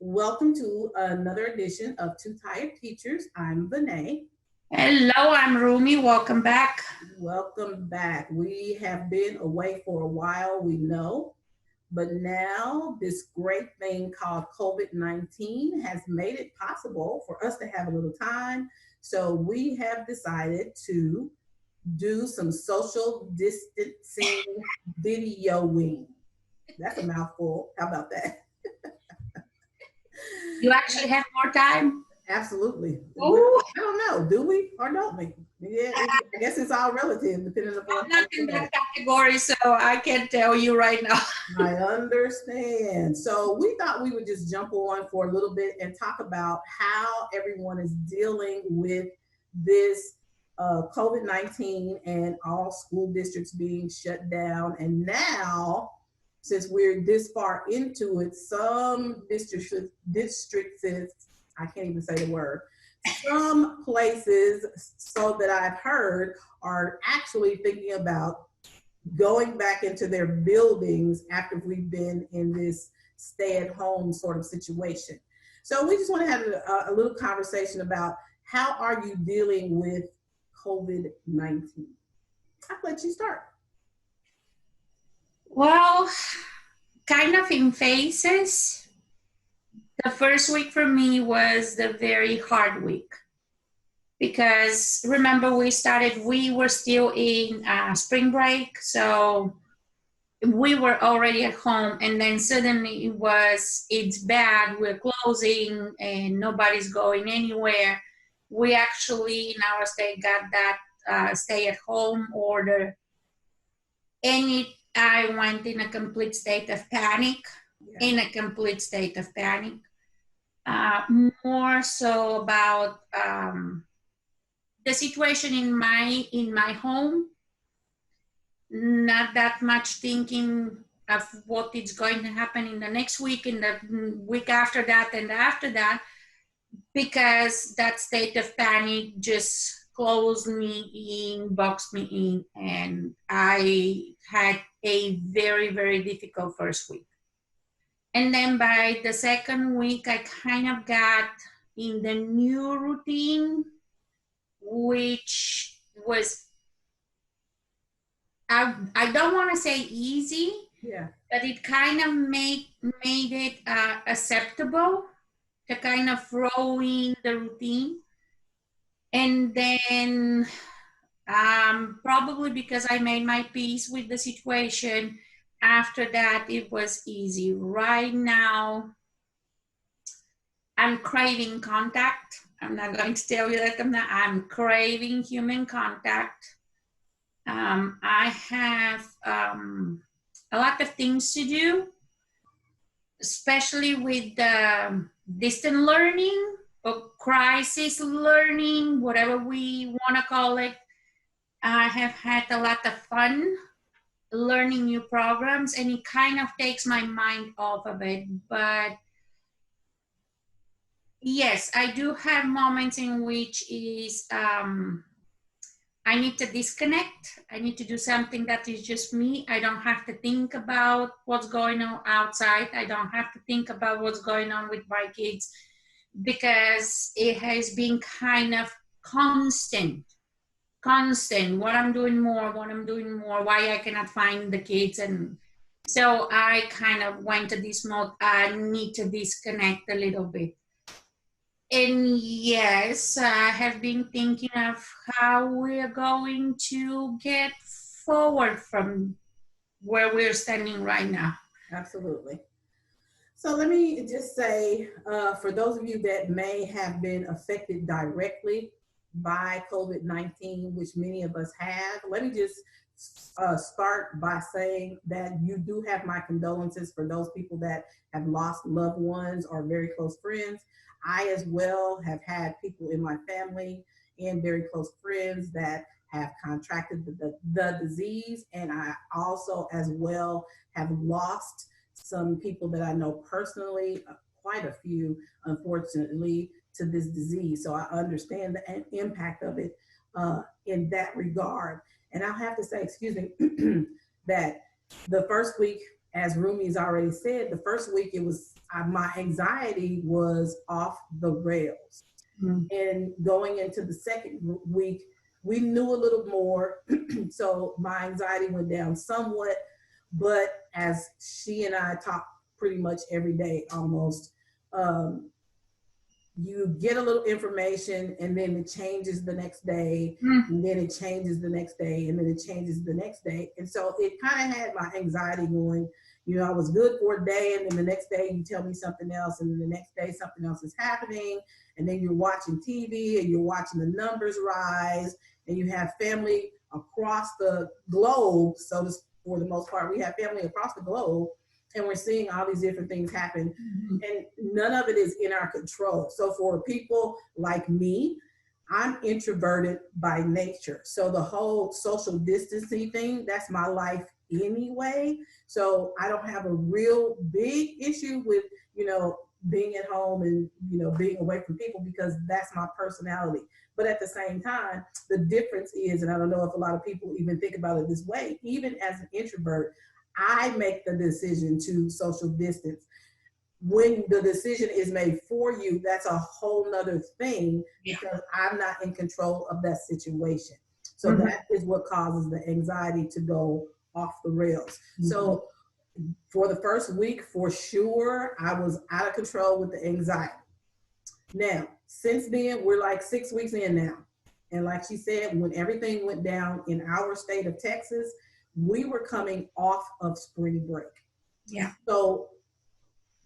Welcome to another edition of Two Tired Teachers. I'm Vinay. Hello, I'm Rumi. Welcome back. Welcome back. We have been away for a while, we know, but now this great thing called COVID 19 has made it possible for us to have a little time. So we have decided to do some social distancing videoing. That's a mouthful. How about that? You actually have more time? Absolutely. Ooh, I don't know. Do we or don't we? Yeah, I guess it's all relative, depending upon I'm how not you in look at that it. category, so I can't tell you right now. I understand. So we thought we would just jump on for a little bit and talk about how everyone is dealing with this COVID 19 and all school districts being shut down. And now, since we're this far into it, some districts, I can't even say the word, some places, so that I've heard, are actually thinking about going back into their buildings after we've been in this stay at home sort of situation. So we just want to have a little conversation about how are you dealing with COVID-19? I'll let you start. Well, kind of in phases. The first week for me was the very hard week because remember we were still in spring break, so we were already at home, and then suddenly it's bad, we're closing and nobody's going anywhere. We actually in our state got that stay at home order, and I went in a complete state of panic. Yeah. In a complete state of panic, uh, more so about the situation in my home, not that much thinking of what is going to happen in the next week, in the week after that, and after that, because that state of panic just closed me in, boxed me in, and I had a very, very difficult first week. And then by the second week, I kind of got in the new routine, which was, I don't want to say easy, Yeah. but it kind of made it acceptable to kind of throw in the routine. And then probably because I made my peace with the situation, after that it was easy. Right now, I'm craving contact. I'm not going to tell you that I'm craving human contact. I have a lot of things to do, especially with the distant learning or crisis learning, whatever we want to call it. I have had a lot of fun learning new programs, and it kind of takes my mind off of it. But yes, I do have moments in which is I need to disconnect. I need to do something that is just me. I don't have to think about what's going on outside. I don't have to think about what's going on with my kids, because it has been kind of constant, what I'm doing more, why I cannot find the kids. And so I kind of went to this mode. I need to disconnect a little bit. And yes, I have been thinking of how we're going to get forward from where we're standing right now. Absolutely. So let me just say, for those of you that may have been affected directly by COVID 19, which many of us have, let me just start by saying that you do have my condolences for those people that have lost loved ones or very close friends. I, as well, have had people in my family and very close friends that have contracted the disease. And I also, as well, have lost some people that I know personally, quite a few, unfortunately, to this disease. So I understand the impact of it in that regard. And I'll have to say, excuse me, that the first week, as Rumi's already said, the first week it was my anxiety was off the rails. Mm. And going into the second week, we knew a little more. So my anxiety went down somewhat. But as she and I talk pretty much every day almost, you get a little information and then it changes the next day, and then it changes the next day, and then it changes the next day. And so it kind of had my anxiety going. You know, I was good for a day, and then the next day you tell me something else, and then the next day something else is happening, and then you're watching TV and you're watching the numbers rise, and you have family across the globe. So for the most part, we have family across the globe, and we're seeing all these different things happen, and none of it is in our control. So for people like me, I'm introverted by nature. So the whole social distancing thing, that's my life anyway. So I don't have a real big issue with, you know, being at home and, you know, being away from people, because that's my personality. But at the same time, the difference is, and I don't know if a lot of people even think about it this way, even as an introvert, I make the decision to social distance. When the decision is made for you, that's a whole nother thing, because I'm not in control of that situation. So that is what causes the anxiety to go off the rails. So for the first week, for sure, I was out of control with the anxiety. Now, since then, we're like 6 weeks in now. And like she said, when everything went down in our state of Texas, we were coming off of spring break. Yeah. So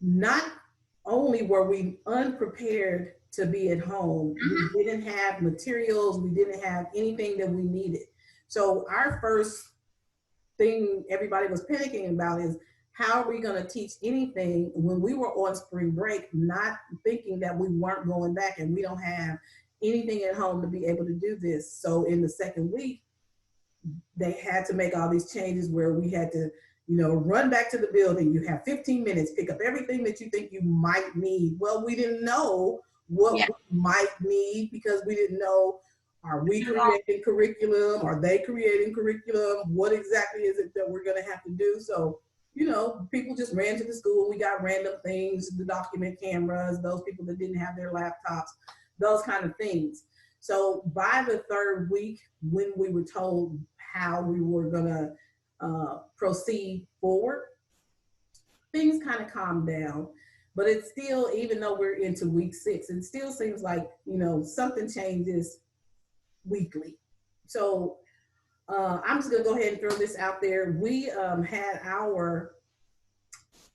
not only were we unprepared to be at home, we didn't have materials, we didn't have anything that we needed. So our first thing everybody was panicking about is, how are we going to teach anything when we were on spring break, not thinking that we weren't going back and we don't have anything at home to be able to do this. So in the second week, they had to make all these changes where we had to, you know, run back to the building. You have 15 minutes, pick up everything that you think you might need. Well, we didn't know what we might need, because we didn't know, are we creating curriculum? Are they creating curriculum? What exactly is it that we're going to have to do? So, you know, people just ran to the school. We got random things, the document cameras, those people that didn't have their laptops, those kind of things. So by the third week, when we were told how we were going to proceed forward, things kind of calmed down. But it's still, even though we're into week 6, it still seems like, you know, something changes weekly. So I'm just going to go ahead and throw this out there. We had our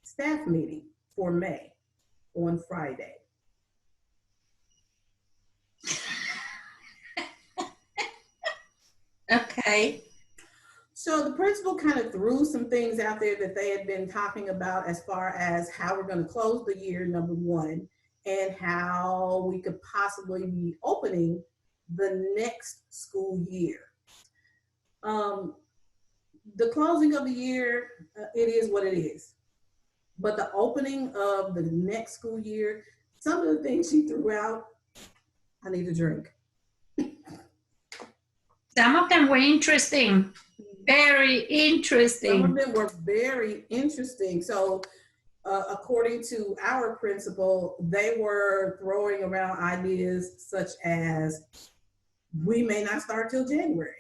staff meeting for May on Friday. Okay. So the principal kind of threw some things out there that they had been talking about, as far as how we're going to close the year, number one, and how we could possibly be opening the next school year. The closing of the year, it is what it is. But the opening of the next school year, some of the things she threw out, I need a drink. Some of them were interesting. Very interesting. Some of them were very interesting. So according to our principal, they were throwing around ideas such as, we may not start till January.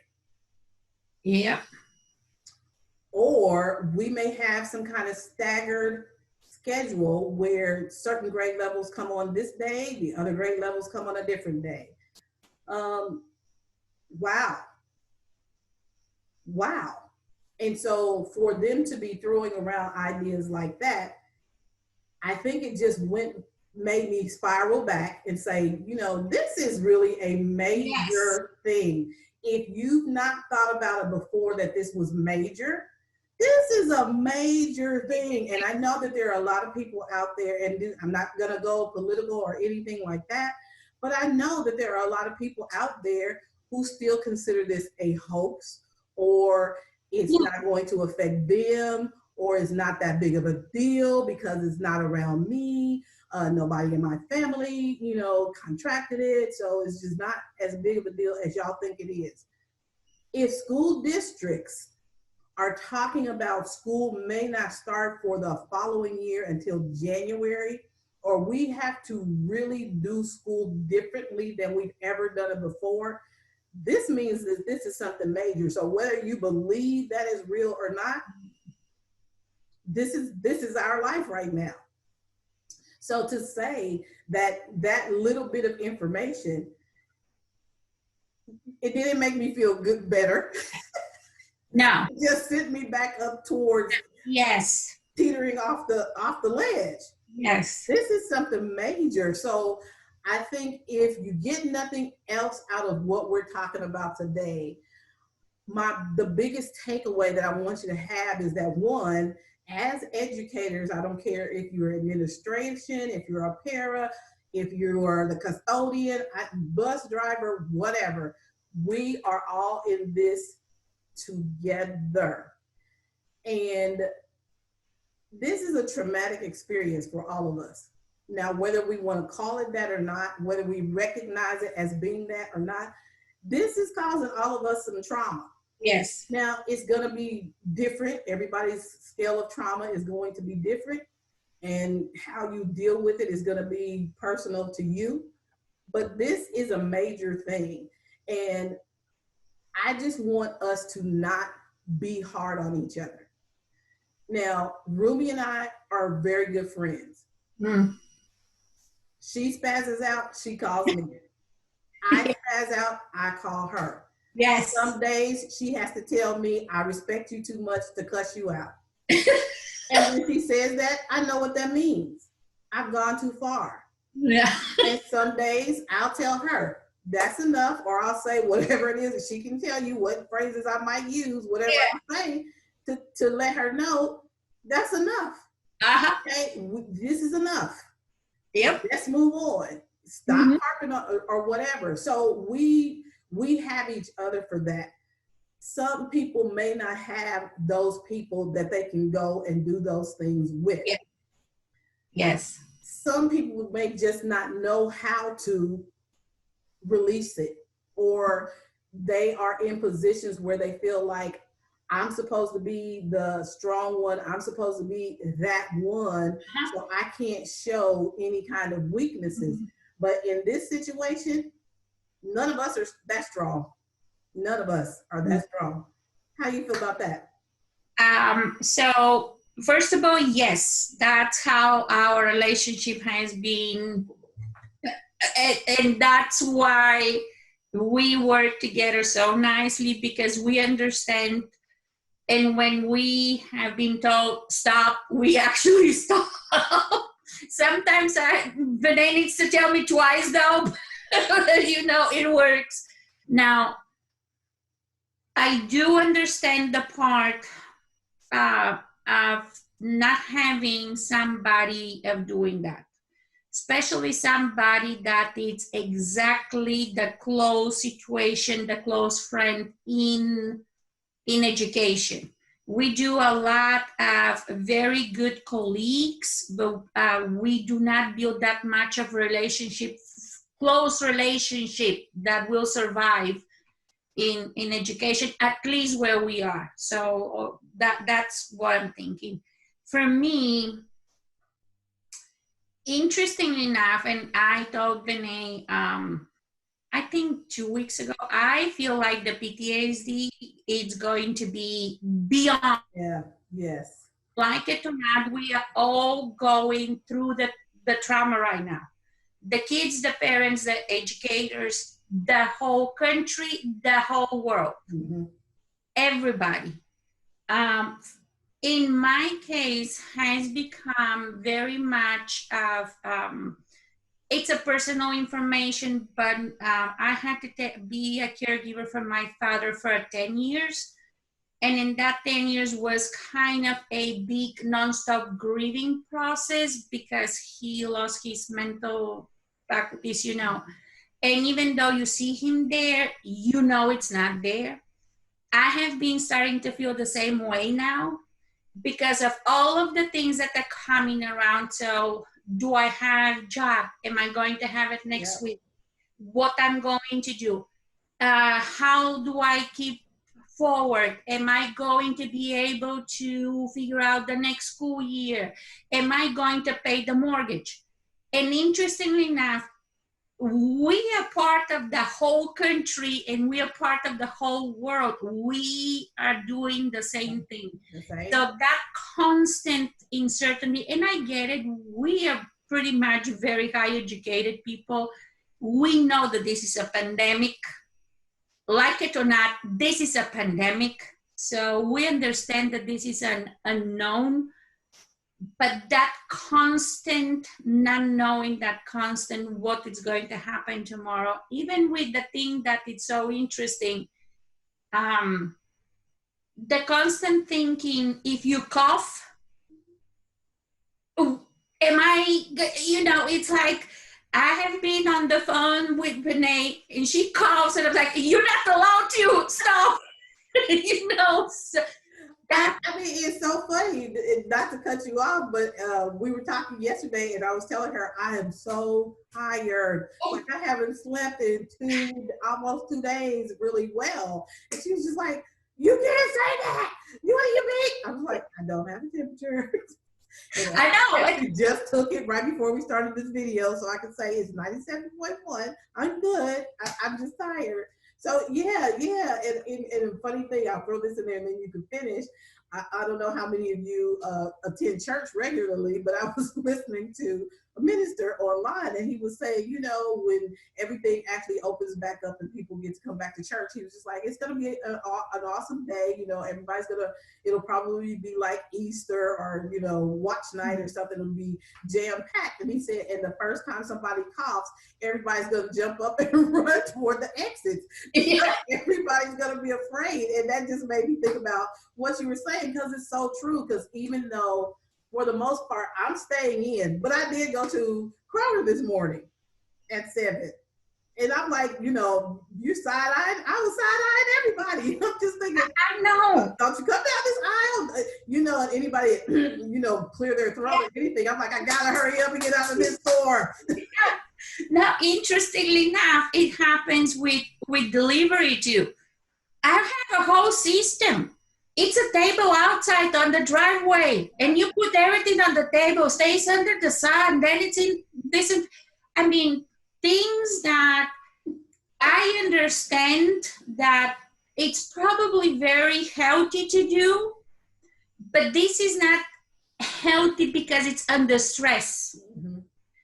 Yeah. Or we may have some kind of staggered schedule where certain grade levels come on this day, the other grade levels come on a different day. Wow. And so for them to be throwing around ideas like that, I think it just made me spiral back and say, you know, this is really a major thing. If you've not thought about it before that this was major, this is a major thing. And I know that there are a lot of people out there, and I'm not going to go political or anything like that, but I know that there are a lot of people out there who still consider this a hoax, or it's not going to affect them, or it's not that big of a deal because it's not around me. Nobody in my family, you know, contracted it. So it's just not as big of a deal as y'all think it is. If school districts are talking about school may not start for the following year until January, or we have to really do school differently than we've ever done it before, this means that this is something major. So whether you believe that is real or not, this is our life right now. So to say that that little bit of information, it didn't make me feel good, better. No. It just sent me back up towards Yes. teetering off the ledge. Yes. This is something major. So I think if you get nothing else out of what we're talking about today, the biggest takeaway that I want you to have is that, one, as educators, I don't care if you're administration, if you're a para, if you are the custodian, bus driver, whatever, we are all in this together. And this is a traumatic experience for all of us. Now, whether we want to call it that or not, whether we recognize it as being that or not, this is causing all of us some trauma. Yes. Now, it's going to be different. Everybody's scale of trauma is going to be different, and how you deal with it is going to be personal to you. But this is a major thing. And I just want us to not be hard on each other. Now, Ruby and I are very good friends. Mm. She spazzes out, she calls me. I spazz out, I call her. Yes. Some days she has to tell me, I respect you too much to cuss you out. And when she says that, I know what that means. I've gone too far. Yeah. And some days I'll tell her, that's enough, or I'll say whatever it is, and she can tell you what phrases I might use, whatever I say, to let her know that's enough. Uh-huh. Okay, this is enough. Yep. Let's move on. Stop harping on or whatever. So we have each other for that. Some people may not have those people that they can go and do those things with. Yeah. Yes. Some people may just not know how to release it, or they are in positions where they feel like, I'm supposed to be the strong one, I'm supposed to be that one, so I can't show any kind of weaknesses. But in this situation, none of us are that strong. None of us are that strong. How do you feel about that? So first of all, yes, that's how our relationship has been. And that's why we work together so nicely, because we understand. And when we have been told stop, we actually stop. Sometimes Vinay needs to tell me twice though. You know, it works. Now, I do understand the part of not having somebody of doing that, especially somebody that is exactly the close situation, the close friend in education. We do a lot of very good colleagues, but we do not build that much of relationship, close relationship that will survive in education, at least where we are. So that's what I'm thinking. For me, interestingly enough, and I told Vinay, I think 2 weeks ago, I feel like the PTSD is going to be beyond. Yeah, yes. Like it or not, we are all going through the trauma right now. The kids, the parents, the educators, the whole country, the whole world, everybody. In my case, has become very much of, it's a personal information, but I had to be a caregiver for my father for 10 years. And in that 10 years was kind of a big nonstop grieving process, because he lost his mental faculties, you know. And even though you see him there, you know it's not there. I have been starting to feel the same way now because of all of the things that are coming around. So do I have a job? Am I going to have it next week? What I'm going to do? How do I keep forward? Am I going to be able to figure out the next school year? Am I going to pay the mortgage? And interestingly enough, we are part of the whole country and we are part of the whole world. We are doing the same thing. Okay. So that constant uncertainty, and I get it, we are pretty much very high educated people. We know that this is a pandemic. Like it or not, this is a pandemic. So we understand that this is an unknown, but that constant not knowing, that constant what is going to happen tomorrow, even with the thing that it's so interesting, the constant thinking, if you cough, am I, it's like, I have been on the phone with Renee and she coughs and I'm like, you're not allowed to stop. So that, I mean, it's so funny, not to cut you off, but we were talking yesterday and I was telling her I am so tired. Like I haven't slept in almost 2 days really well. And she was just like, you can't say that. What do you mean? I was like, I don't have a temperature. I know. I just took it right before we started this video, so I could say it's 97.1. I'm good. I'm just tired. So yeah. And a funny thing, I'll throw this in there and then you can finish. I don't know how many of you attend church regularly, but I was listening to a minister online and he was saying, when everything actually opens back up and people get to come back to church, he was just like, it's going to be an awesome day. Everybody's it'll probably be like Easter or, watch night or something. It'll be jam packed. And he said, and the first time somebody coughs, everybody's going to jump up and run toward the exits. Yeah. Everybody's going to be afraid. And that just made me think about what you were saying, because it's so true. Because even though for the most part I'm staying in, but I did go to Kroger this morning at 7. And I'm like, you side-eyeing, I was side-eyeing everybody. I'm just thinking, I know. Don't you come down this aisle? And anybody, clear their throat or anything. I'm like, I gotta hurry up and get out of this store. Now, interestingly enough, it happens with delivery too. I have a whole system. It's a table outside on the driveway, and you put everything on the table, stays under the sun, then it's in this. Things that I understand that it's probably very healthy to do, but this is not healthy because it's under stress. Mm-hmm.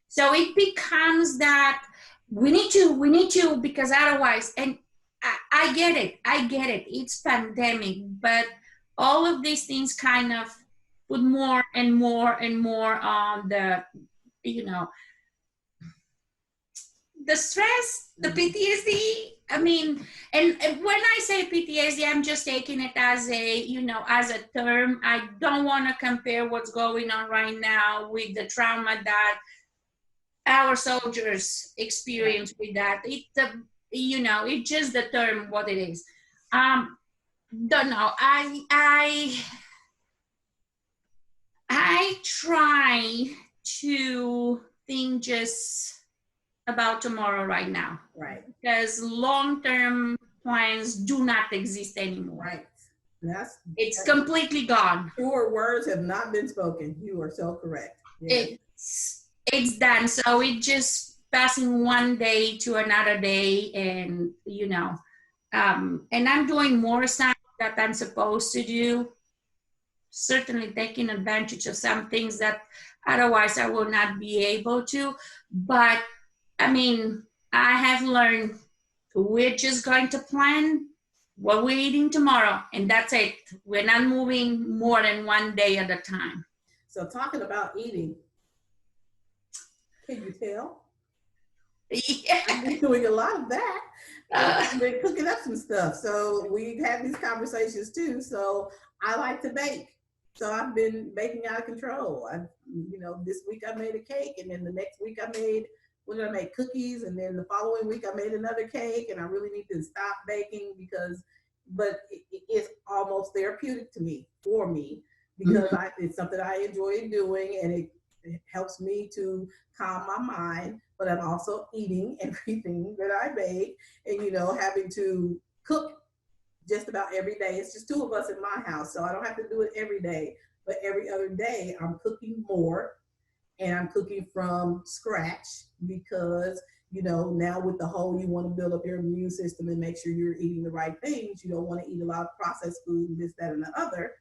So it becomes that we need to, because otherwise, and I get it. It's pandemic, but all of these things kind of put more and more and more on the, the stress, the PTSD. And when I say PTSD, I'm just taking it as a term. I don't want to compare what's going on right now with the trauma that our soldiers experience with that. It's just the term what it is. Don't know. I try to think just about tomorrow right now. Right. Because long-term plans do not exist anymore. Right. It's completely gone. Truer words have not been spoken. You are so correct. Yeah. It's done. So it just passing one day to another day, and and I'm doing more stuff that I'm supposed to do. Certainly taking advantage of some things that otherwise I will not be able to. But I have learned we're just going to plan what we're eating tomorrow, and that's it. We're not moving more than one day at a time. So talking about eating, can you tell? Yeah. I've been doing a lot of that. I've been cooking up some stuff. So we've had these conversations too. So I like to bake. So I've been baking out of control. This week I made a cake, and then the next week I made cookies, and then the following week I made another cake, and I really need to stop baking but it's almost therapeutic for me, because it's something I enjoy doing, and it helps me to calm my mind, but I'm also eating everything that I bake, and having to cook just about every day. It's just two of us in my house, so I don't have to do it every day. But every other day, I'm cooking more, and I'm cooking from scratch because, now with the whole, you want to build up your immune system and make sure you're eating the right things. You don't want to eat a lot of processed food and this, that, and the other.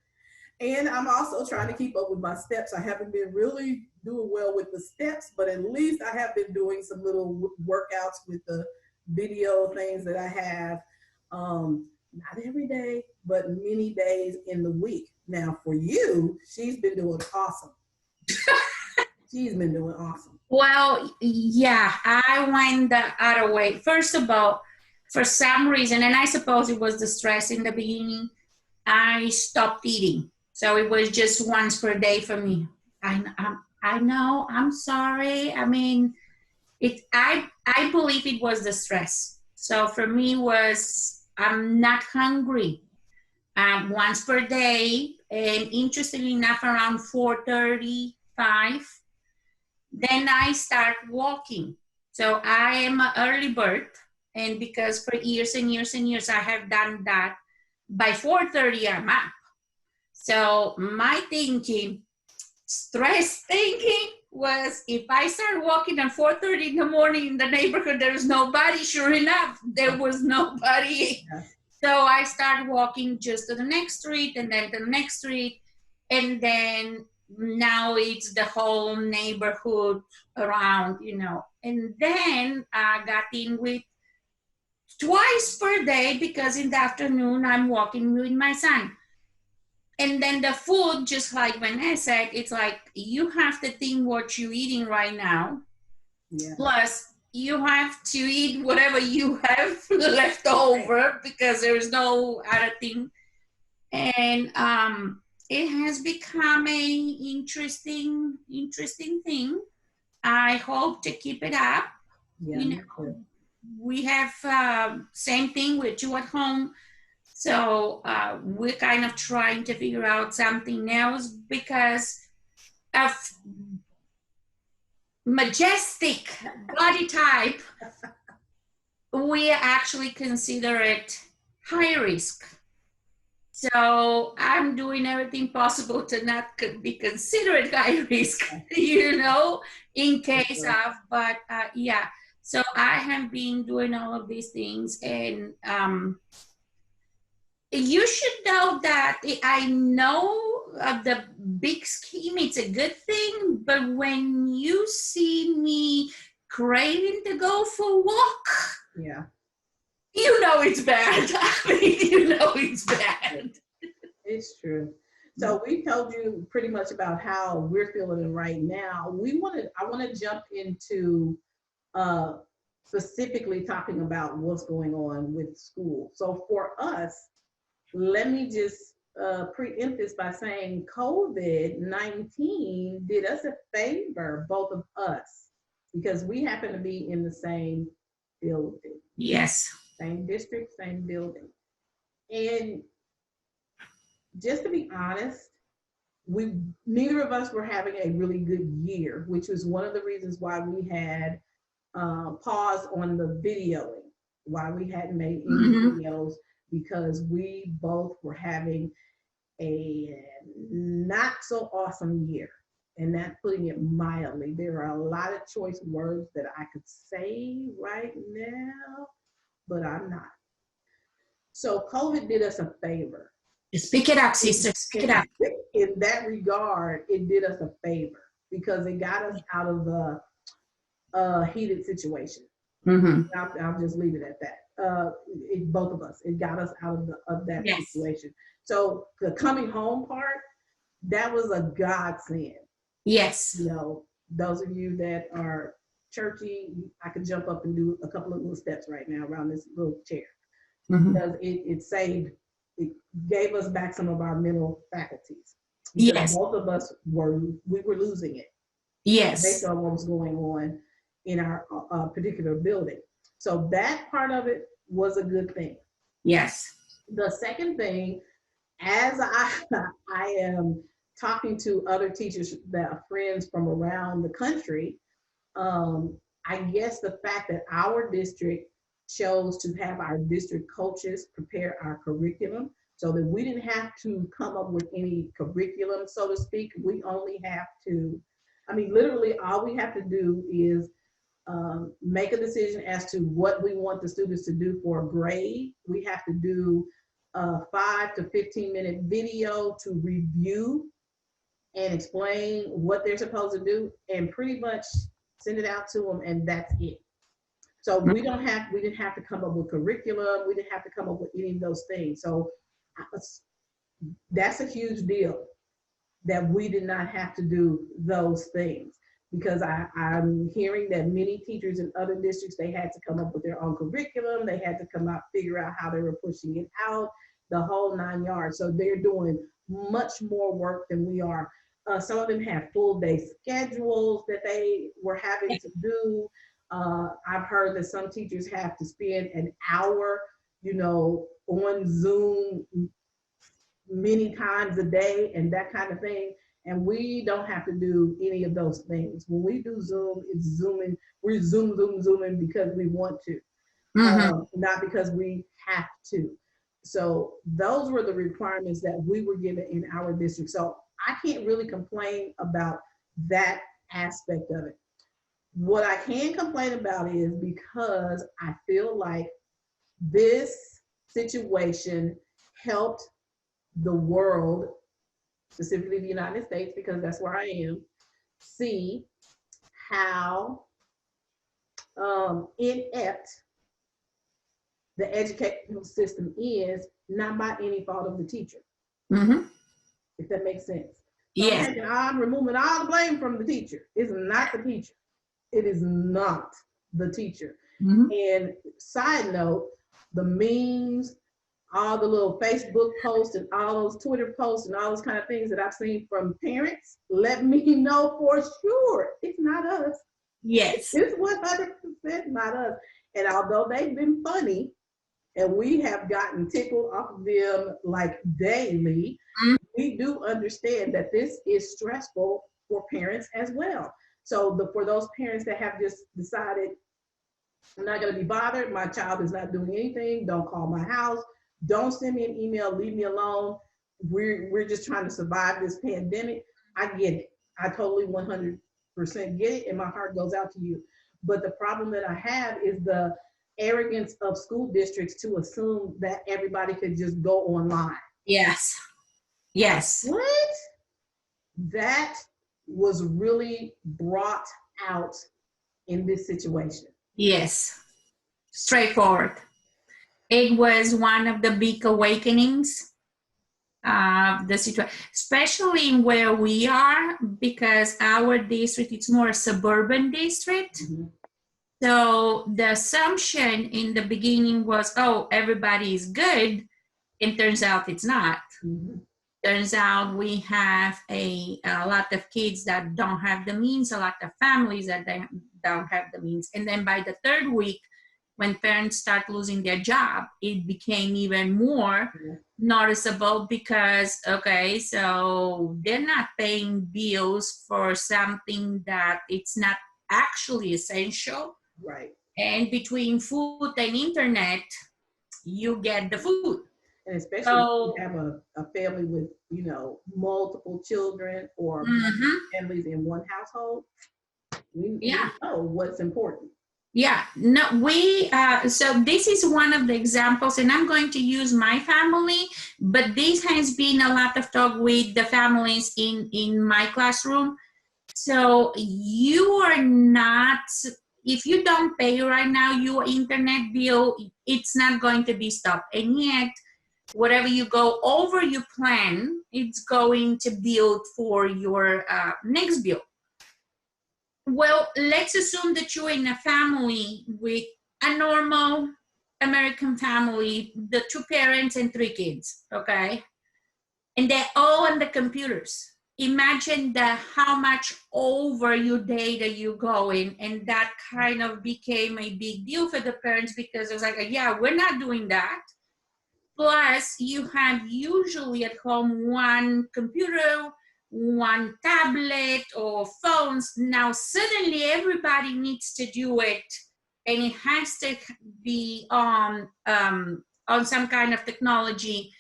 And I'm also trying to keep up with my steps. I haven't been really doing well with the steps, but at least I have been doing some little workouts with the video things that I have. Not every day, but many days in the week. Now, for you, she's been doing awesome. She's been doing awesome. Well, yeah, I went the other way. First of all, for some reason, and I suppose it was the stress in the beginning, I stopped eating. So it was just once per day for me. I know, I'm sorry. I mean, I believe it was the stress. So for me was, I'm not hungry. Once per day, and interestingly enough, around 4:35, then I start walking. So I am an early bird, and because for years and years and years I have done that, by 4:30 I'm up. So my thinking, stress thinking, was if I start walking at 4:30 in the morning in the neighborhood, there's nobody. Sure enough, there was nobody. Yeah. So I start walking just to the next street and then to the next street. And then now it's the whole neighborhood around, And then I got in with twice per day because in the afternoon I'm walking with my son. And then the food, just like Vanessa said, it's like you have to think what you're eating right now. Yeah. Plus, you have to eat whatever you have left over because there's no other thing. And it has become a interesting thing. I hope to keep it up. Yeah, we have same thing with you at home. So we're kind of trying to figure out something else because of majestic body type. We actually consider it high risk. So I'm doing everything possible to not be considered high risk, in case of, but yeah. So I have been doing all of these things, and you should know that I know of the big scheme, it's a good thing, but when you see me craving to go for a walk, yeah, it's bad. I mean, it's bad. It's true. So we told you pretty much about how we're feeling right now. I want to jump into specifically talking about what's going on with school. So for us, let me just preempt this by saying COVID-19 did us a favor, both of us, because we happen to be in the same building. Yes. Same district, same building. And just to be honest, neither of us were having a really good year, which was one of the reasons why we had paused on the videoing, why we hadn't made any videos, because we both were having a not so awesome year. And that's putting it mildly. There are a lot of choice words that I could say right now, but I'm not. So COVID did us a favor. Speak it up, sister. Speak it up. In that regard, it did us a favor because it got us out of the heated situation. Mm-hmm. I'll just leave it at that. Both of us, it got us out of that situation. So the coming home part, that was a godsend. Yes. Those of you that are churchy, I could jump up and do a couple of little steps right now around this little chair. Mm-hmm. Because it gave us back some of our mental faculties. Yes. Both of us we were losing it. Yes. Based on what was going on in our particular building. So that part of it was a good thing. Yes. The second thing, as I am talking to other teachers that are friends from around the country, I guess the fact that our district chose to have our district coaches prepare our curriculum so that we didn't have to come up with any curriculum, so to speak. We only have to, I mean, literally all we have to do is make a decision as to what we want the students to do for a grade. We have to do a 5 to 15-minute video to review and explain what they're supposed to do, and pretty much send it out to them, and that's it. So we didn't have to come up with curriculum. We didn't have to come up with any of those things. So that's a huge deal that we did not have to do those things, because I'm hearing that many teachers in other districts, they had to come up with their own curriculum. They had to come out, figure out how they were pushing it out, the whole 9 yards. So they're doing much more work than we are. Some of them have full day schedules that they were having to do. I've heard that some teachers have to spend an hour, on Zoom many times a day and that kind of thing. And we don't have to do any of those things. When we do Zoom, it's Zooming. We're Zooming because we want to, not because we have to. So those were the requirements that we were given in our district. So I can't really complain about that aspect of it. What I can complain about is because I feel like this situation helped the world, specifically the United States, because that's where I am, see how inept the educational system is, not by any fault of the teacher. If that makes sense. Yes. So I'm removing all the blame from the teacher. It's not the teacher. It is not the teacher. And side note, the memes, all the little Facebook posts and all those Twitter posts and all those kind of things that I've seen from parents, let me know for sure it's not us. Yes. It's 100% not us. And although they've been funny and we have gotten tickled off of them like daily, we do understand that this is stressful for parents as well. So for those parents that have just decided, I'm not going to be bothered, my child is not doing anything, don't call my house, don't send me an email, leave me alone, we're just trying to survive this pandemic, I get it. I totally 100% get it, and my heart goes out to you. But the problem that I have is the arrogance of school districts to assume that everybody could just go online. Yes. Yes. What? That was really brought out in this situation. Yes. Straightforward. It was one of the big awakenings of the situation, especially where we are, because our district, it's more a suburban district. So the assumption in the beginning was, oh, everybody is good. It turns out it's not. Turns out we have a lot of kids that don't have the means, a lot of families that don't have the means. And then by the third week, when parents start losing their job, it became even more noticeable because, okay, so they're not paying bills for something that it's not actually essential. Right. And between food and internet, you get the food. And especially if you have a family with, multiple children or families in one household, we know what's important. Yeah, no, so this is one of the examples, and I'm going to use my family, but this has been a lot of talk with the families in my classroom. So you are not, if you don't pay right now your internet bill, it's not going to be stopped. And yet, whatever you go over your plan, it's going to build for your next bill. Well, let's assume that you're in a family with a normal American family, the 2 parents and 3 kids, okay? And they're all on the computers. Imagine how much over your data you're going, and that kind of became a big deal for the parents because it was like, yeah, we're not doing that. Plus, you have usually at home one computer, one tablet or phones. Now, suddenly everybody needs to do it and it has to be on some kind of technology,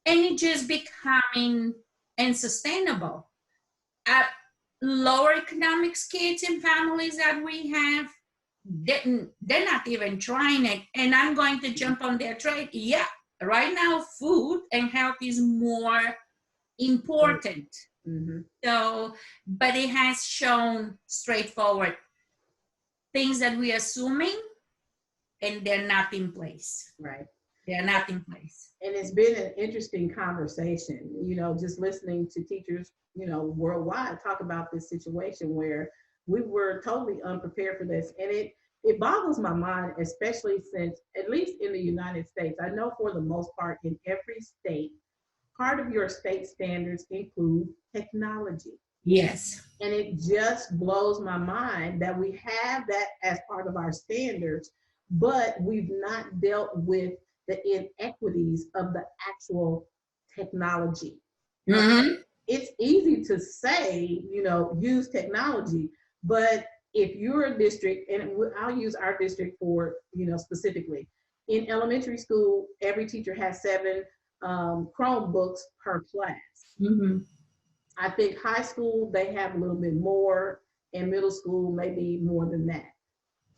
and it just becoming unsustainable. Lower economics kids and families that we have, they're not even trying it. And I'm going to jump on their trade. Yeah, right now food and health is more important. Mm-hmm. So, but it has shown straightforward things that we're assuming, and they're not in place. Right. They're not in place. And it's been an interesting conversation, you know, just listening to teachers, you know, worldwide talk about this situation where we were totally unprepared for this. And it boggles my mind, especially since, at least in the United States, I know for the most part in every state, part of your state standards include technology. Yes. And it just blows my mind that we have that as part of our standards, but we've not dealt with the inequities of the actual technology. Mm-hmm. It's easy to say, you know, use technology, but if you're a district, and I'll use our district for, you know, specifically, in elementary school, every teacher has 7 Chromebooks per class. Mm-hmm. I think high school, they have a little bit more, and middle school, maybe more than that.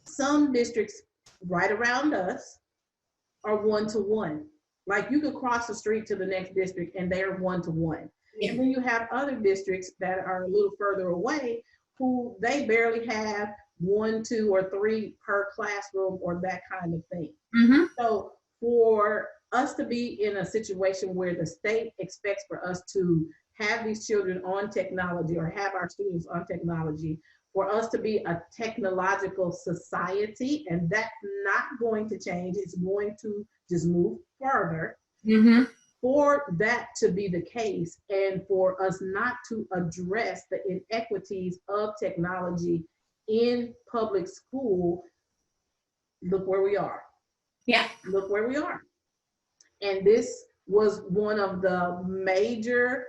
Some districts right around us are 1-to-1. Like you could cross the street to the next district and they're 1-to-1. Yeah. And then you have other districts that are a little further away who they barely have 1, 2, or 3 per classroom or that kind of thing. Mm-hmm. So for us to be in a situation where the state expects for us to have these children on technology or have our students on technology, for us to be a technological society, and that's not going to change, it's going to just move further. Mm-hmm. For that to be the case, and for us not to address the inequities of technology in public school, look where we are. Yeah. Look where we are. And this was one of the major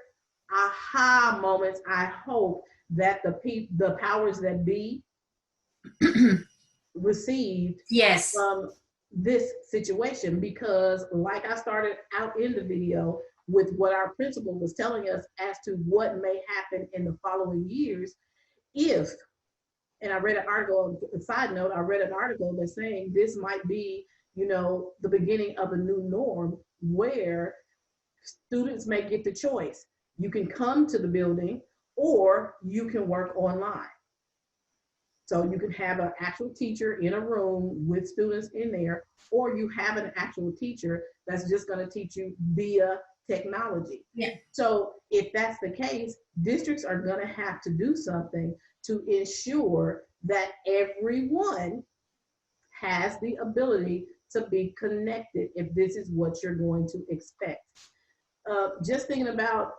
aha moments, I hope, that the powers that be received Yes. from this situation, because like I started out in the video with what our principal was telling us as to what may happen in the following years if, and I read an article, a side note, I read an article that's saying this might be, you know, the beginning of a new norm where students may get the choice. You can come to the building or you can work online. So you can have an actual teacher in a room with students in there, or you have an actual teacher that's just going to teach you via technology. Yeah. So if that's the case, districts are going to have to do something to ensure that everyone has the ability to be connected if this is what you're going to expect. Just thinking about,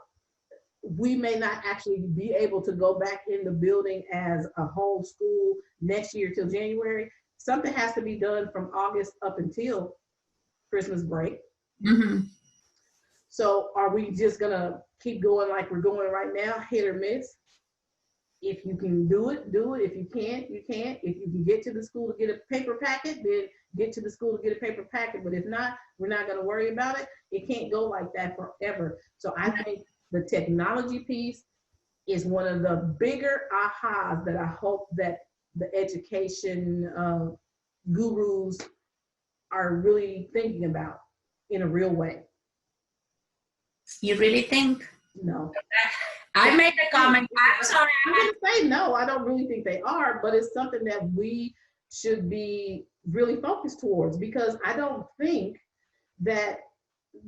we may not actually be able to go back in the building as a whole school next year till January. Something has to be done from August up until Christmas break. Mm-hmm. So are we just gonna keep going like we're going right now, hit or miss? If you can do it, do it. If you can't, you can't. If you can get to the school to get a paper packet, then get to the school to get a paper packet. But if not, we're not gonna worry about it. It can't go like that forever. So I think the technology piece is one of the bigger ahas that I hope that the education gurus are really thinking about in a real way. You really think? No. I made the comment. I'm sorry. I'm going to say no, I don't really think they are, but it's something that we should be really focused towards, because I don't think that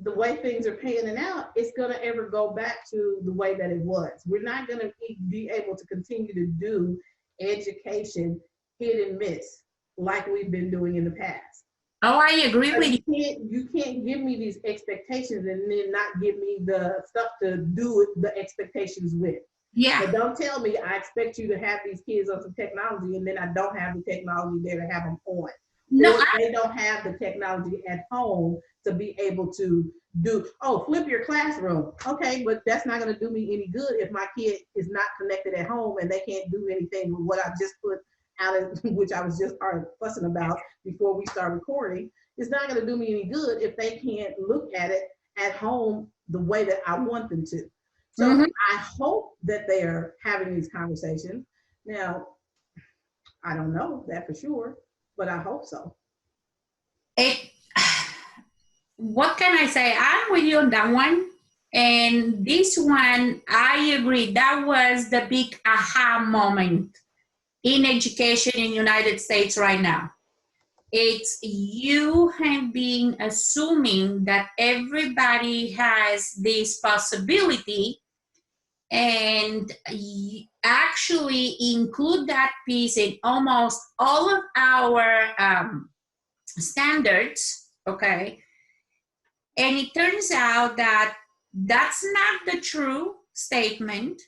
the way things are panning out, it's going to ever go back to the way that it was. We're not going to be able to continue to do education hit and miss like we've been doing in the past. Oh, I agree with you. You can't give me these expectations and then not give me the stuff to do the expectations with. Yeah. But don't tell me I expect you to have these kids on some technology and then I don't have the technology there to have them on. No, they don't have the technology at home to be able to do, oh, flip your classroom. Okay, but that's not going to do me any good if my kid is not connected at home and they can't do anything with what I just put out of, which I was just fussing about before we start recording, it's not going to do me any good if they can't look at it at home the way that I want them to. So Mhm. I hope that they are having these conversations. Now, I don't know that for sure, but I hope so. It, what can I say? I'm with you on that one. And this one, I agree. That was the big aha moment in education in United States right now. It's you have been assuming that everybody has this possibility and actually include that piece in almost all of our standards, okay? And it turns out that that's not the true statement.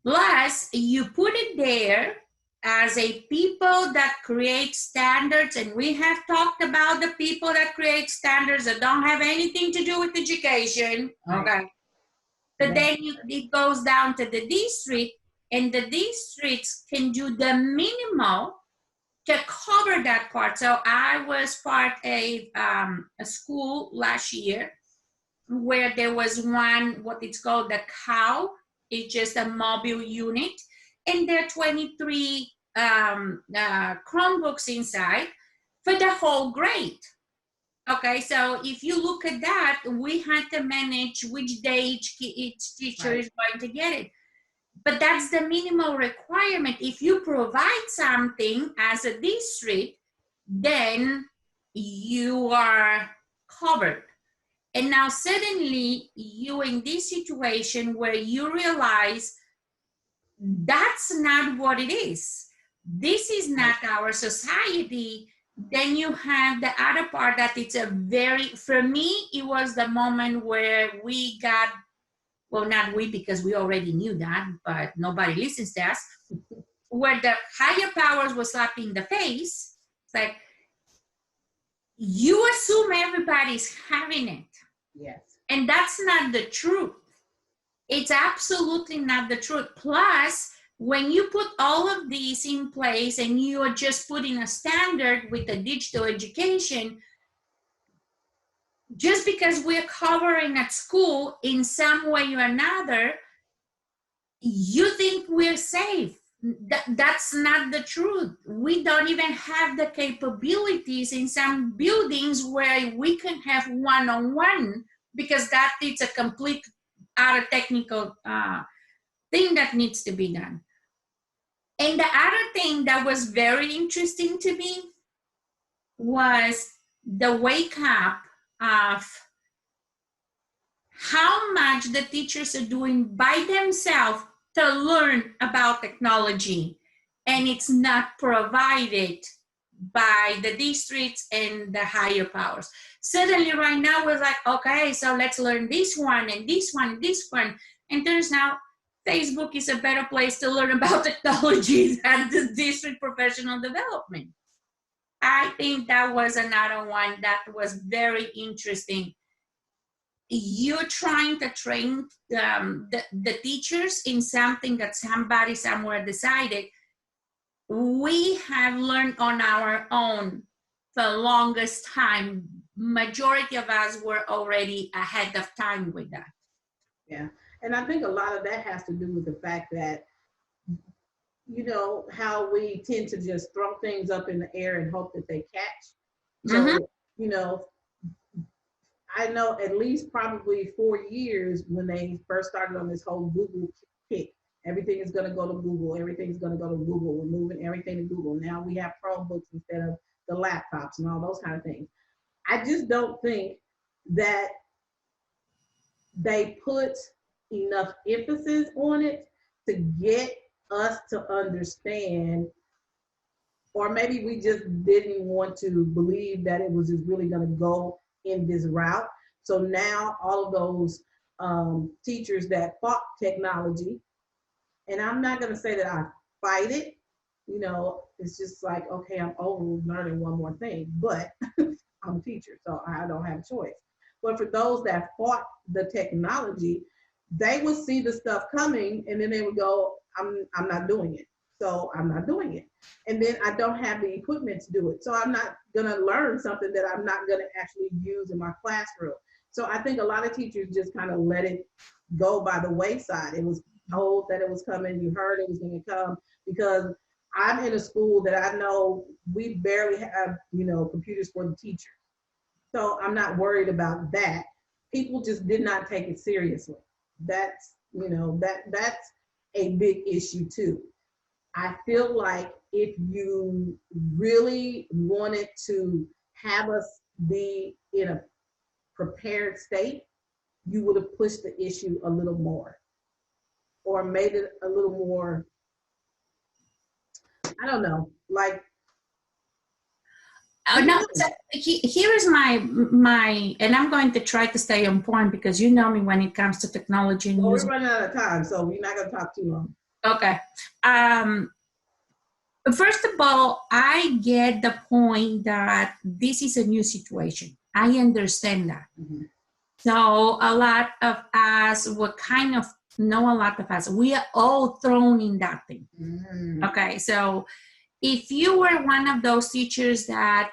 Plus, you put it there as a people that create standards, and we have talked about the people that create standards that don't have anything to do with education, okay? But then it goes down to the district, and the districts can do the minimal to cover that part. So I was part of a school last year where there was one, what it's called the COW. It's just a mobile unit, and there are 23 Chromebooks inside for the whole grade. Okay, so if you look at that, we had to manage which day each teacher is going to get it. But that's the minimal requirement. If you provide something as a district, then you are covered. And now suddenly you in this situation where you realize that's not what it is. This is not our society. Then you have the other part that it's a very, for me, it was the moment where we got, well, not we, because we already knew that, but nobody listens to us, where the higher powers was slapping in the face. It's like, you assume everybody's having it. Yes. And that's not the truth. It's absolutely not the truth. Plus, when you put all of these in place and you are just putting a standard with the digital education, just because we're covering at school in some way or another, you think we're safe. That's not the truth. We don't even have the capabilities in some buildings where we can have one-on-one, because that is a complete other technical thing that needs to be done. And the other thing that was very interesting to me was the wake up of how much the teachers are doing by themselves to learn about technology, and it's not provided by the districts and the higher powers. Suddenly right now we're like, okay, so let's learn this one and this one and this one. And turns out Facebook is a better place to learn about technology than the district professional development. I think that was another one that was very interesting. You're trying to train the teachers in something that somebody somewhere decided. We have learned on our own for the longest time. Majority of us were already ahead of time with that. Yeah, and I think a lot of that has to do with the fact that, you know, how we tend to just throw things up in the air and hope that they catch. So, you know, I know at least probably 4 years when they first started on this whole Google kick. Everything is going to go to Google. Everything's going to go to Google. We're moving everything to Google. Now we have Chromebooks instead of the laptops and all those kind of things. I just don't think that they put enough emphasis on it to get us to understand, or maybe we just didn't want to believe that it was just really going to go in this route. So now all of those teachers that fought technology, and I'm not going to say that I fight it, you know, it's just like, okay, I'm over learning one more thing, but I'm a teacher, so I don't have a choice. But for those that fought the technology, they would see the stuff coming and then they would go, I'm not doing it. So I'm not doing it. And then I don't have the equipment to do it. So I'm not going to learn something that I'm not going to actually use in my classroom. So I think a lot of teachers just kind of let it go by the wayside. It was told that it was coming. You heard it was going to come, because I'm in a school that I know we barely have, computers for the teachers. So I'm not worried about that. People just did not take it seriously. That's, that's a big issue too. I feel like if you really wanted to have us be in a prepared state, you would have pushed the issue a little more, or made it a little more, I don't know, like. No, so here is my, and I'm going to try to stay on point, because you know me when it comes to technology and we're running out of time, so we're not going to talk too long. Okay. First of all, I get the point that this is a new situation. I understand that. Mm-hmm. So a lot of us, we are all thrown in that thing. Mm-hmm. Okay, so if you were one of those teachers that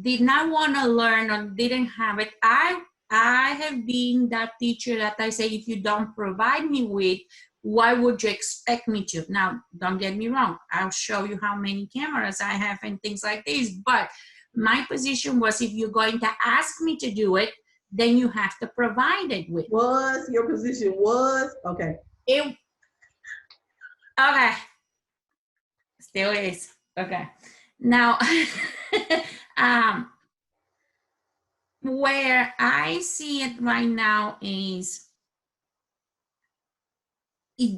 did not want to learn or didn't have it, I have been that teacher that I say, if you don't provide me with, why would you expect me to? Now, don't get me wrong. I'll show you how many cameras I have and things like this. But my position was, if you're going to ask me to do it, then you have to provide it with. Your position was? Okay. Okay. Still is. Okay. Now, where I see it right now is,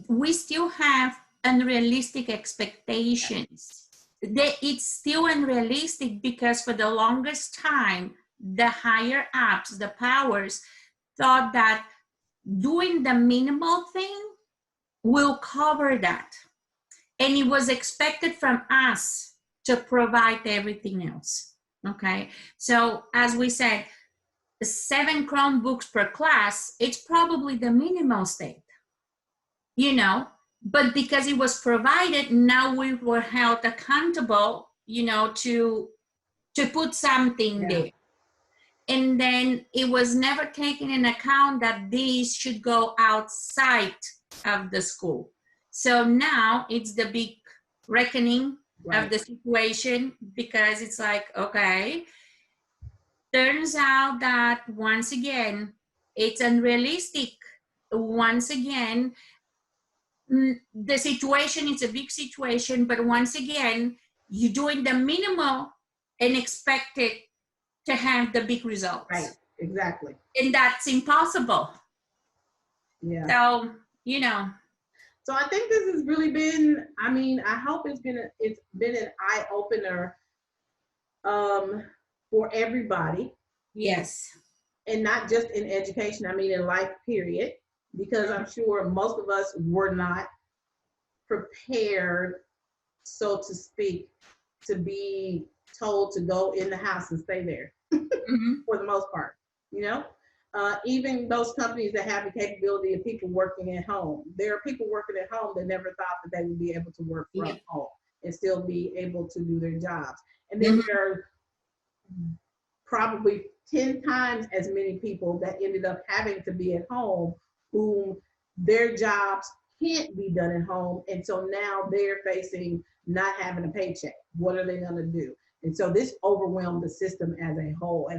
we still have unrealistic expectations. It's still unrealistic, because for the longest time, the higher ups, the powers, thought that doing the minimal thing will cover that. And it was expected from us to provide everything else. Okay. So as we said, 7 Chromebooks per class, it's probably the minimal state. But because it was provided, now we were held accountable, to put something there. And then it was never taken in account that these should go outside of the school. So now it's the big reckoning of the situation, because it's like, okay, turns out that once again, it's unrealistic. Once again, the situation is a big situation, but once again, you're doing the minimal and expect it to have the big results. Right, exactly. And that's impossible. Yeah. So, So I think this has really been, I hope it's been an eye-opener for everybody. Yes. And not just in education, in life, period. Because I'm sure most of us were not prepared, so to speak, to be told to go in the house and stay there for the most part. Even those companies that have the capability of people working at home, there are people working at home that never thought that they would be able to work from home and still be able to do their jobs. And then there are probably 10 times as many people that ended up having to be at home, whom their jobs can't be done at home. And so now they're facing not having a paycheck. What are they going to do? And so this overwhelmed the system as a whole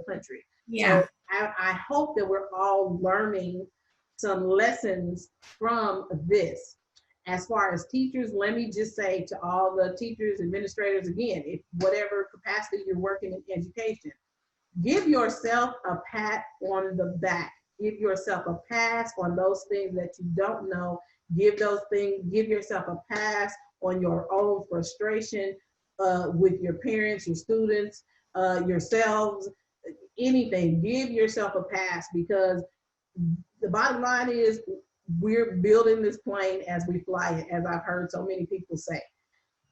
country. Yeah. So I hope that we're all learning some lessons from this. As far as teachers, let me just say to all the teachers, administrators, again, if whatever capacity you're working in education, give yourself a pat on the back. Give yourself a pass on those things that you don't know. Give yourself a pass on your own frustration with your parents, your students, yourselves, anything. Give yourself a pass, because the bottom line is, we're building this plane as we fly it, as I've heard so many people say.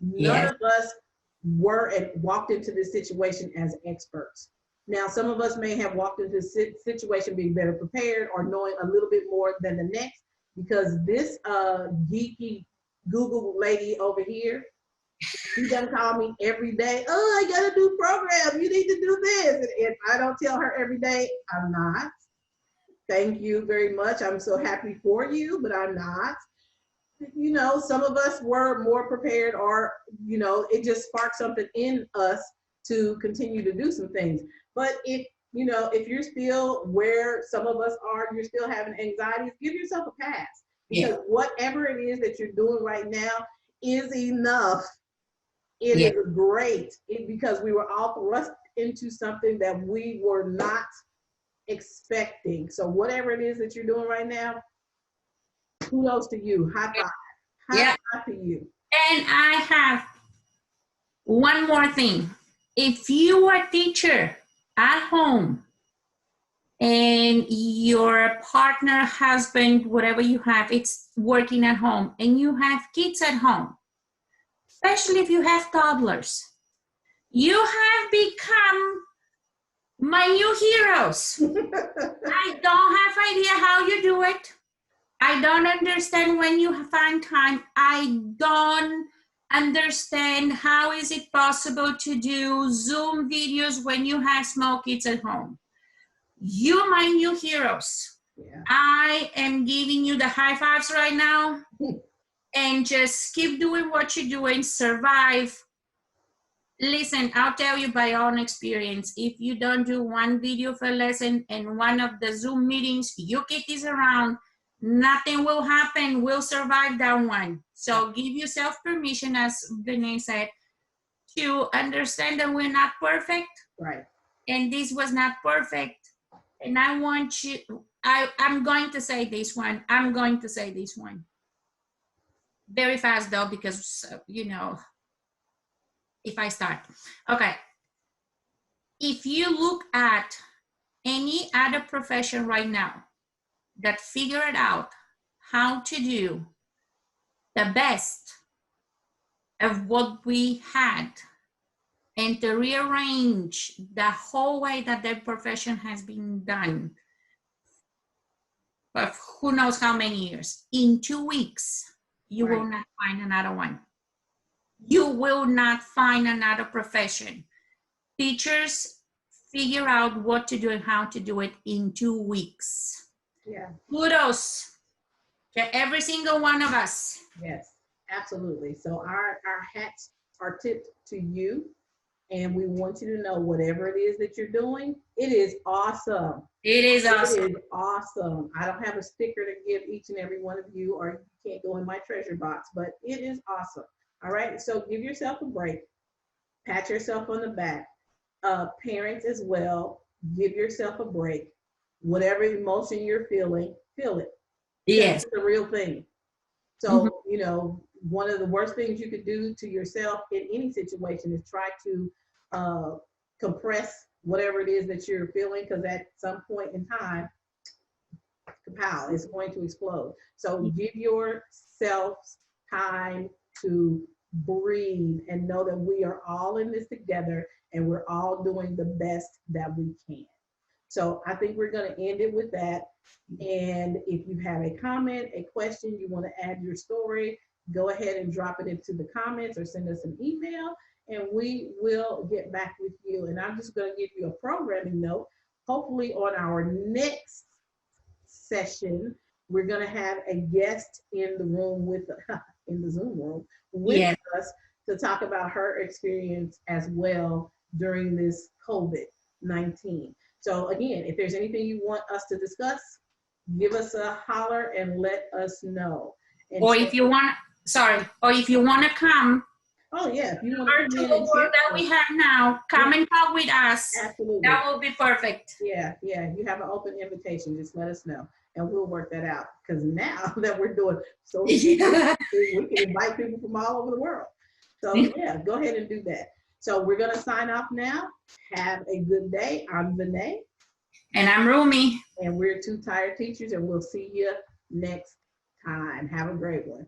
None of us were and walked into this situation as experts. Now, some of us may have walked into this situation being better prepared or knowing a little bit more than the next, because this geeky Google lady over here. She doesn't call me every day. Oh, I got a new program. You need to do this. And if I don't tell her every day, I'm not. Thank you very much. I'm so happy for you, but I'm not. You know, some of us were more prepared, or, you know, it just sparked something in us to continue to do some things. But if, you know, if you're still where some of us are, you're still having anxieties, give yourself a pass. Because whatever it is that you're doing right now is enough. It is great because we were all thrust into something that we were not expecting. So whatever it is that you're doing right now, kudos to you. High five. High five to you. And I have one more thing. If you are a teacher at home and your partner, husband, whatever you have, it's working at home, and you have kids at home, especially if you have toddlers, you have become my new heroes. I don't have idea how you do it. I don't understand when you find time. I don't understand how is it possible to do Zoom videos when you have small kids at home. You my new heroes. I am giving you the high fives right now. And just keep doing what you're doing, survive. Listen, I'll tell you by own experience, if you don't do one video per lesson and one of the Zoom meetings, you keep this around, nothing will happen. We'll survive that one. So give yourself permission, as Vinay said, to understand that we're not perfect. Right. And this was not perfect. And I want you, I'm going to say this one. I'm going to say this one. Very fast though, because, you know, if I start. Okay. If you look at any other profession right now that figured out how to do the best of what we had and to rearrange the whole way that their profession has been done, but who knows how many years, in 2 weeks, you will not find another one. You will not find another profession. Teachers figure out what to do and how to do it in 2 weeks. Yeah. Kudos to every single one of us. Yes, absolutely. So our hats are tipped to you, and we want you to know whatever it is that you're doing, it is awesome. It is awesome. It is awesome. I don't have a sticker to give each and every one of you, or you can't go in my treasure box, but it is awesome. All right, so give yourself a break. Pat yourself on the back. Parents as well, give yourself a break. Whatever emotion you're feeling, feel it. Yes. It's the real thing. So, you know, one of the worst things you could do to yourself in any situation is try to compress whatever it is that you're feeling, because at some point in time, kapow, it's going to explode. So give yourself time to breathe and know that we are all in this together and we're all doing the best that we can. So I think we're going to end it with that. And if you have a comment, a question, you want to add your story, go ahead and drop it into the comments or send us an email, and we will get back with you. And I'm just going to give you a programming note. Hopefully on our next session, we're going to have a guest in the room with in the Zoom room with us to talk about her experience as well during this COVID-19. So again, if there's anything you want us to discuss, give us a holler and let us know. And or if you want, or if you want to come, oh yeah, if you want to the work that we have now, come and talk with us. Absolutely. That will be perfect. Yeah, you have an open invitation. Just let us know, and we'll work that out. Because now that we're doing so, we can invite people from all over the world. So yeah, go ahead and do that. So we're gonna sign off now. Have a good day. I'm Vinay. And I'm Rumi. And we're Two Tired Teachers, and we'll see you next time. Have a great one.